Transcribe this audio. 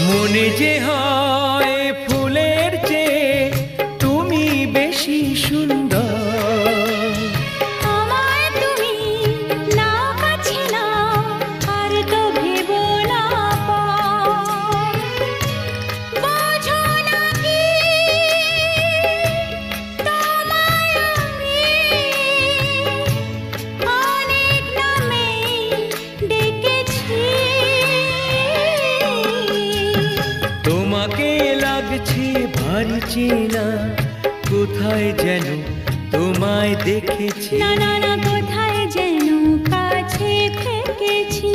মনে যে হয় ফুলের চেয়ে তুমি বেশি সুন্দর। আমায় তুমি নাও কাছে নাও, আর তো ভেবো না পর। বোঝো না কি তোমায় আমি অনেক নামে ডেকেছি। তোমাকে লাগছে ভারী চেনা, কোথায় যেন তোমায় দেখেছি। না না না, কোথায় যেন কাছে থেকেছি।